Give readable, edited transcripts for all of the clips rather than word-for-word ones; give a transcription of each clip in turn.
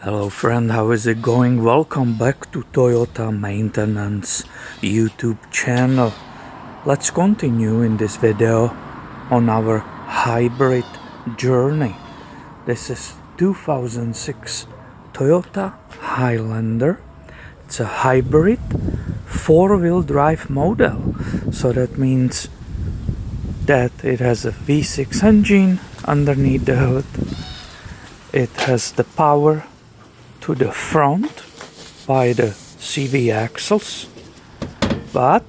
Hello friend, how is it going? Welcome back to Toyota Maintenance YouTube channel. Let's continue in this video on our hybrid journey. This is 2006 Toyota Highlander. It's a hybrid 4-wheel drive model. So that means that it has a V6 engine underneath the hood. It has the power to the front by the CV axles, but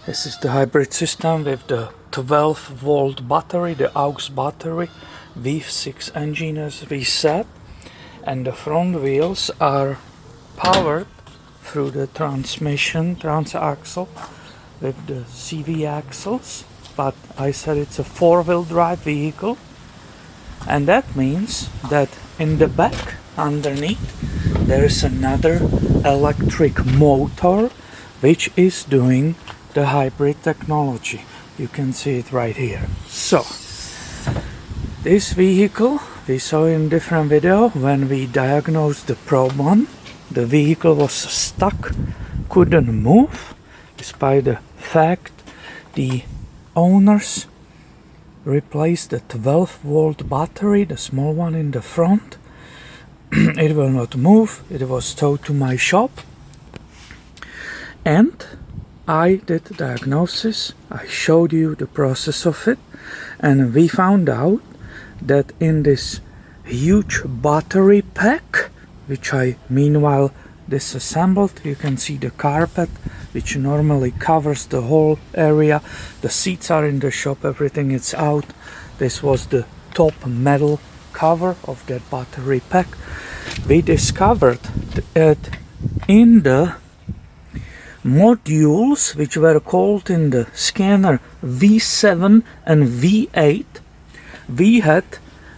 this is the hybrid system with the 12-volt battery, the aux battery, V6 engine as we said, and the front wheels are powered through the transmission transaxle with the CV axles. But I said it's a 4-wheel drive vehicle, and that means that in the back underneath there is another electric motor which is doing the hybrid technology. You can see it right here. So this vehicle we saw in different video when we diagnosed the problem. The vehicle was stuck, couldn't move, despite the fact the owners replaced the 12-volt battery, the small one in the front. It will not move. It was towed to my shop, and I did the diagnosis. I showed you the process of it, and we found out that in this huge battery pack, which I meanwhile disassembled, you can see the carpet which normally covers the whole area. The seats are in the shop, everything is out. This was the top metal cover of that battery pack. We discovered that in the modules which were called in the scanner V7 and V8, we had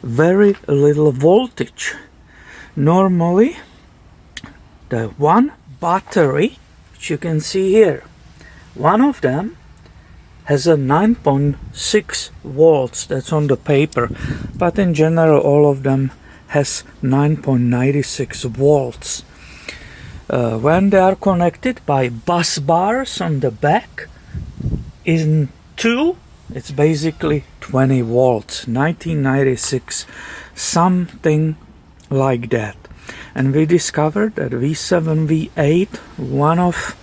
very little voltage. Normally the one battery, which you can see here, one of them has a 9.6 volts, that's on the paper, but in general all of them has 9.96 volts. When they are connected by bus bars on the back, in two, it's basically 20 volts, 1996, something like that. And we discovered that V7, V8, one of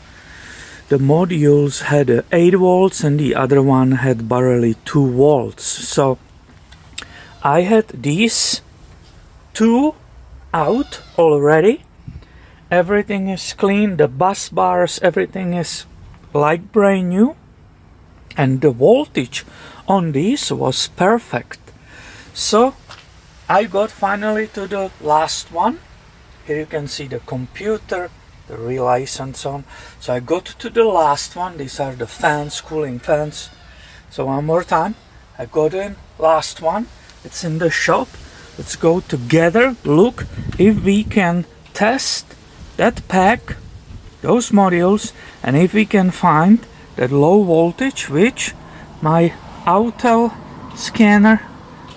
the modules had 8 volts and the other one had barely 2 volts. So I had these two out already. Everything is clean, the bus bars, everything is like brand new. And the voltage on these was perfect. So I got finally to the last one. Here you can see the computer, the relays and so on. So I got to the last one. These are the fans, cooling fans. So one more time, I got in last one. It's in the shop. Let's go together, look if we can test that pack, those modules, and if we can find that low voltage which my Autel scanner,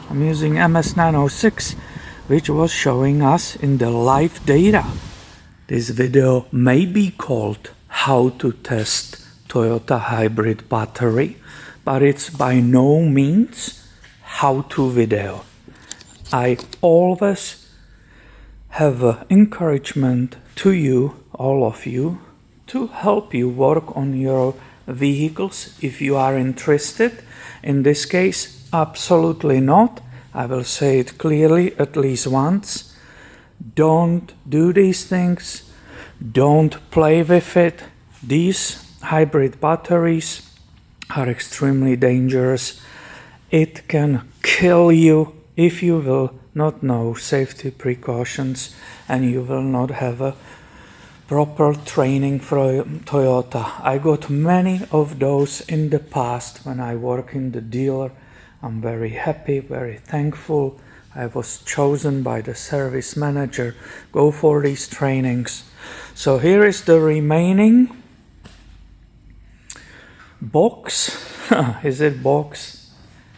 I'm using MS906, which was showing us in the live data. This video may be called How to Test Toyota Hybrid Battery, but it's by no means how-to video. I always have encouragement to you, all of you, to help you work on your vehicles if you are interested. In this case, absolutely not. I will say it clearly at least once. Don't do these things. Don't play with it. These hybrid batteries are extremely dangerous. It can kill you if you will not know safety precautions and you will not have a proper training for Toyota. I got many of those in the past when I work in the dealer. I'm very happy, very thankful. I was chosen by the service manager, go for these trainings. So here is the remaining box. Is it box?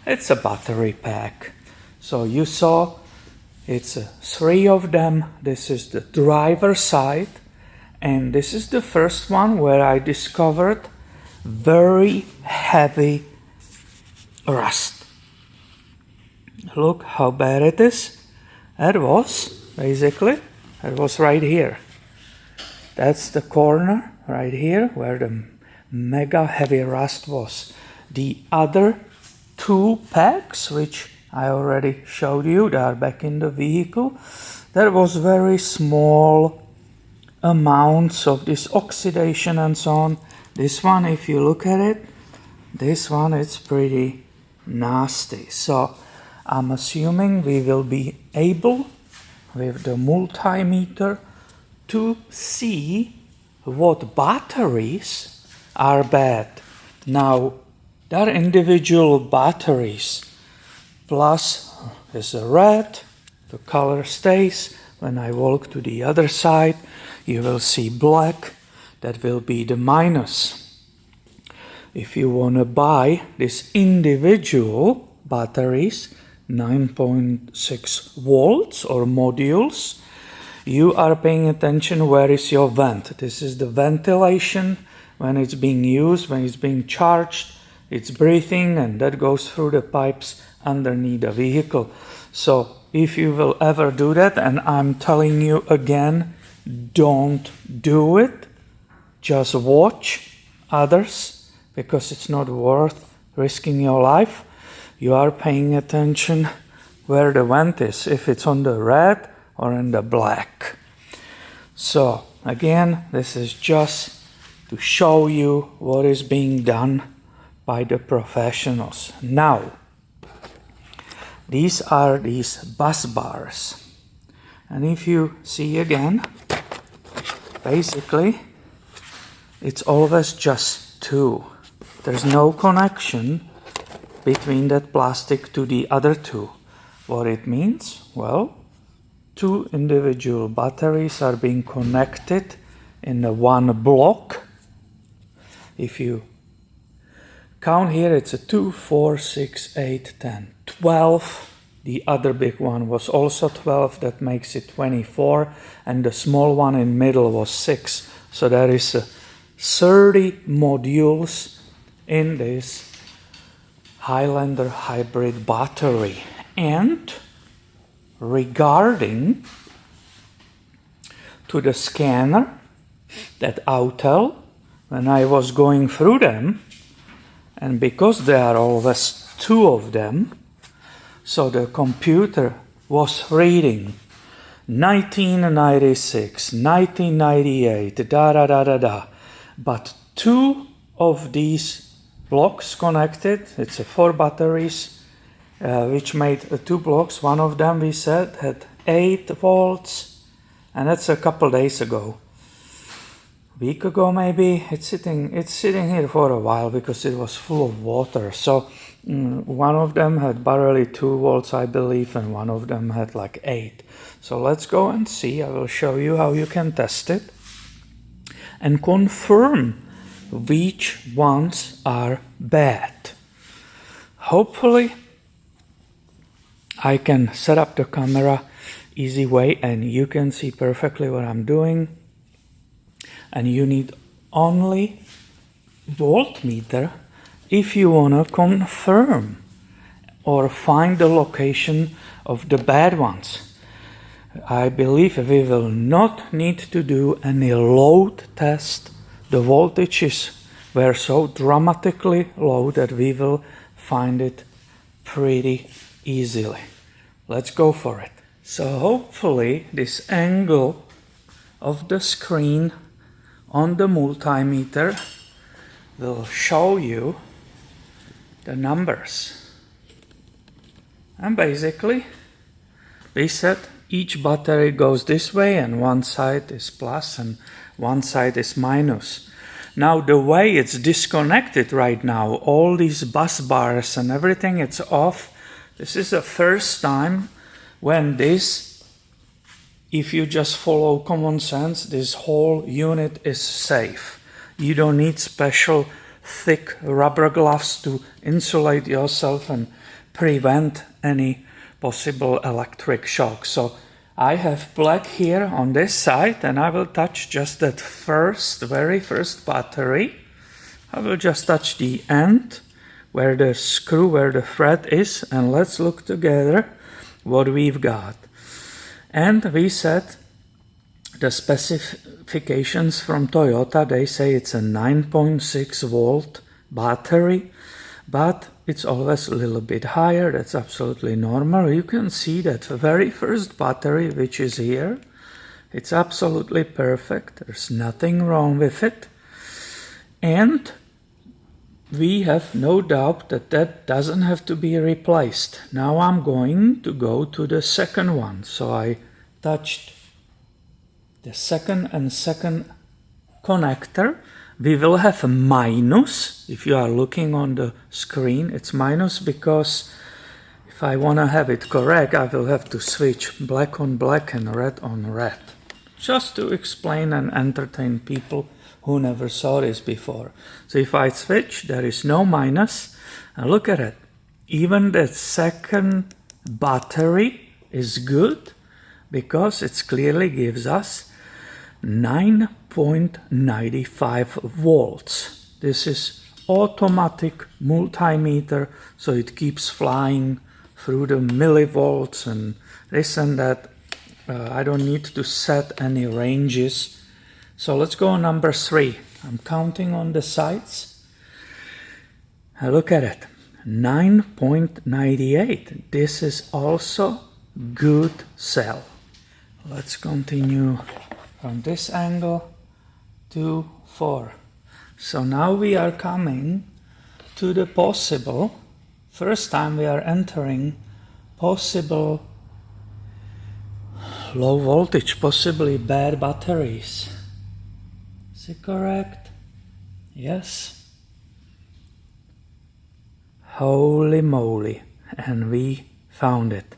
It's a battery pack. So you saw it's 3 of them. This is the driver side, and this is the first one where I discovered very heavy rust. Look how bad it is. It was right here. That's the corner right here where the mega heavy rust was. The other 2 packs, which I already showed you, they are back in the vehicle. There was very small amounts of this oxidation and so on. This one, if you look at it, this one, it's pretty nasty. So I'm assuming we will be able, with the multimeter, to see what batteries are bad. Now, there are individual batteries. Plus is a red, the color stays. When I walk to the other side, you will see black, that will be the minus. If you want to buy these individual batteries, 9.6 volts or modules, you are paying attention where is your vent. This is the ventilation when it's being used, when it's being charged, it's breathing, and that goes through the pipes underneath the vehicle. So if you will ever do that, and I'm telling you again, don't do it. Just watch others, because it's not worth risking your life. You are paying attention where the vent is, if it's on the red or in the black. So again, this is just to show you what is being done by the professionals. Now, these are these bus bars. And if you see again, basically, it's always just 2. There's no connection between that plastic to the other 2. What it means? Well, 2 individual batteries are being connected in the one block. If you count here, it's a 2, 4, 6, 8, 10, 12. The other big one was also 12, that makes it 24, and the small one in middle was 6. So there is 30 modules in this Highlander Hybrid battery. And regarding to the scanner, that Autel, when I was going through them, and because there are always 2 of them, so the computer was reading 1996, 1998, but 2 of these blocks connected, it's 4 batteries, which made 2 blocks. One of them, we said, had 8 volts, and that's a couple days ago. Week ago maybe. It's sitting here for a while because it was full of water. So one of them had barely 2 volts, I believe, and one of them had like 8. So let's go and see. I will show you how you can test it and confirm which ones are bad. Hopefully I can set up the camera easy way and you can see perfectly what I'm doing. And you need only voltmeter if you want to confirm or find the location of the bad ones. I believe we will not need to do any load test. The voltages were so dramatically low that we will find it pretty easily. Let's go for it. So hopefully this angle of the screen on the multimeter will show you the numbers. And basically, we said each battery goes this way and one side is plus and one side is minus. Now the way it's disconnected right now, all these bus bars and everything, it's off. This is the first time when this, if you just follow common sense, this whole unit is safe. You don't need special thick rubber gloves to insulate yourself and prevent any possible electric shock. So I have black here on this side, and I will touch just that very first battery. I will just touch the end where the screw, where the thread is, and let's look together what we've got. And we said the specifications from Toyota, they say it's a 9.6 volt battery, but it's always a little bit higher. That's absolutely normal. You can see that the very first battery, which is here, it's absolutely perfect. There's nothing wrong with it. And we have no doubt that that doesn't have to be replaced. Now I'm going to go to the second one. So I touched the second connector. We will have a minus. If you are looking on the screen, it's minus because if I want to have it correct, I will have to switch black on black and red on red. Just to explain and entertain people who never saw this before. So if I switch, there is no minus. And look at it. Even the second battery is good because it clearly gives us 9.95 volts. This is automatic multimeter, so it keeps flying through the millivolts and this and that. I don't need to set any ranges. So let's go on number 3. I'm counting on the sides. Look at it. 9.98. This is also good cell. Let's continue from this angle to 4. So now we are coming to the possible, first time we are entering possible low voltage, possibly bad batteries. Is it correct? Yes. Holy moly, and we found it.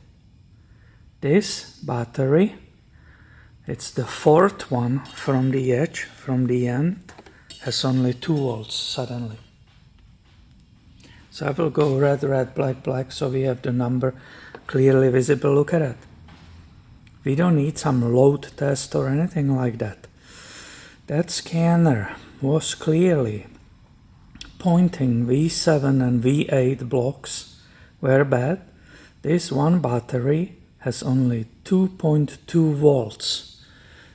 This battery, it's the fourth one from the edge, from the end, has only 2 volts suddenly. So I will go red, red, black, black, so we have the number clearly visible. Look at it. We don't need some load test or anything like that. That scanner was clearly pointing V7 and V8 blocks were bad. This one battery has only 2.2 volts.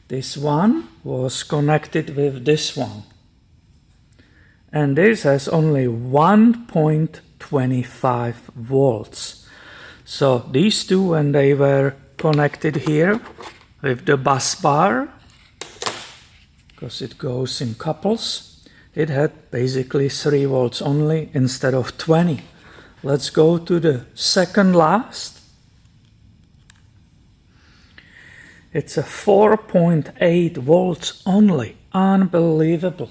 This one was connected with this one. And this has only 1.25 volts. So these two, when they were connected here with the bus bar, because it goes in couples, it had basically 3 volts only instead of 20. Let's go to the second last. It's a 4.8 volts only. Unbelievable.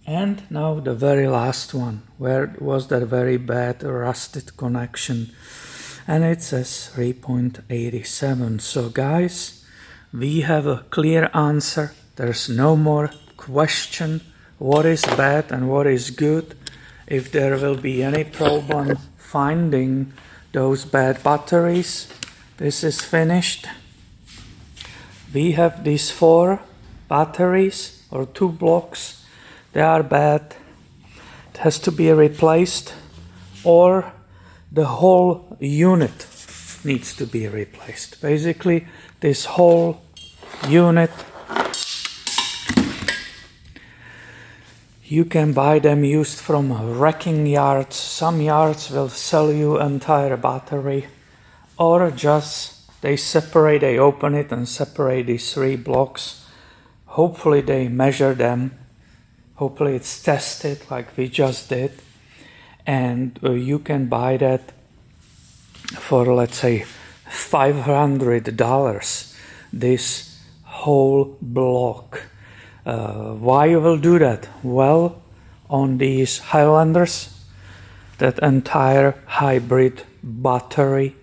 And now the very last one, where was that very bad rusted connection, and it says 3.87. So guys, we have a clear answer. There's no more question what is bad and what is good. If there will be any problem finding those bad batteries, this is finished. We have these 4 batteries or 2 blocks. They are bad. It has to be replaced, or the whole unit needs to be replaced. Basically, this whole unit, you can buy them used from wrecking yards. Some yards will sell you entire battery, or just they open it and separate these 3 blocks. Hopefully they measure them. Hopefully it's tested like we just did. And you can buy that for, let's say, $500, this whole block. Why you will do that? Well, on these Highlanders, that entire hybrid battery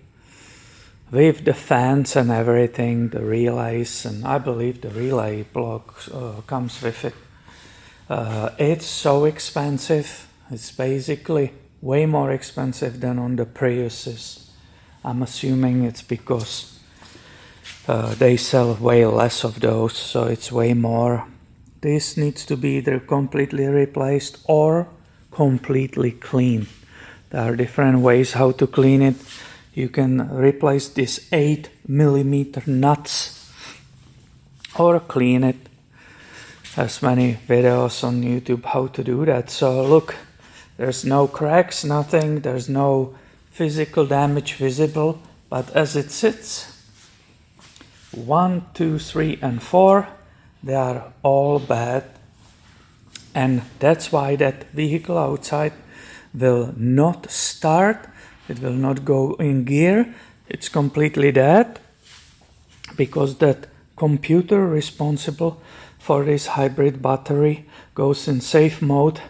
with the fans and everything, the relays, and I believe the relay block comes with it. It's so expensive. It's basically way more expensive than on the Priuses. I'm assuming it's because they sell way less of those, so it's way more. This needs to be either completely replaced or completely clean. There are different ways how to clean it. You can replace these 8mm nuts or clean it. There's many videos on YouTube how to do that. So look, there's no cracks, nothing, there's no physical damage visible, but as it sits, 1, 2, 3, and 4, they are all bad. And that's why that vehicle outside will not start, it will not go in gear, it's completely dead, because that computer responsible for this hybrid battery goes in safe mode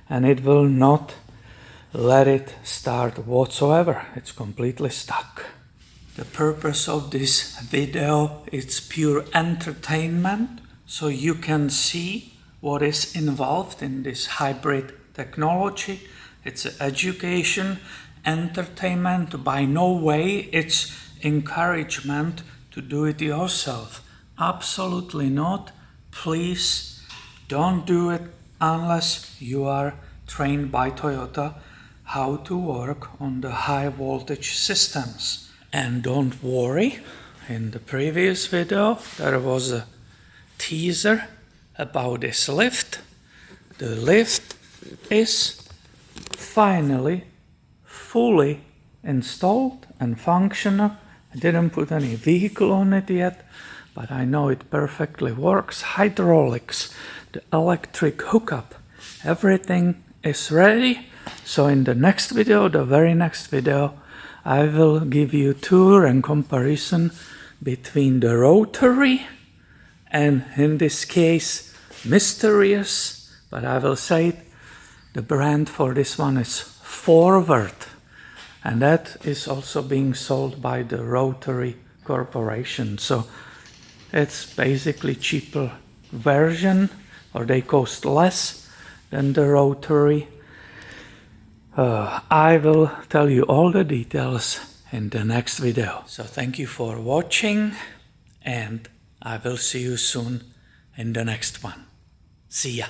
and it will not let it start whatsoever. It's completely stuck. The purpose of this video is pure entertainment, so you can see what is involved in this hybrid technology. It's education, entertainment, by no way it's encouragement to do it yourself. Absolutely not. Please don't do it unless you are trained by Toyota how to work on the high voltage systems. And don't worry, in the previous video there was a teaser about this lift. The lift is finally fully installed and functional. I didn't put any vehicle on it yet, but I know it perfectly works. Hydraulics, the electric hookup, everything is ready. So in the next video, the very next video, I will give you a tour and comparison between the rotary and, in this case, mysterious, but I will say it, the brand for this one is Forward, and that is also being sold by the Rotary Corporation. So it's basically cheaper version, or they cost less than the Rotary. I will tell you all the details in the next video. So thank you for watching, and I will see you soon in the next one. See ya.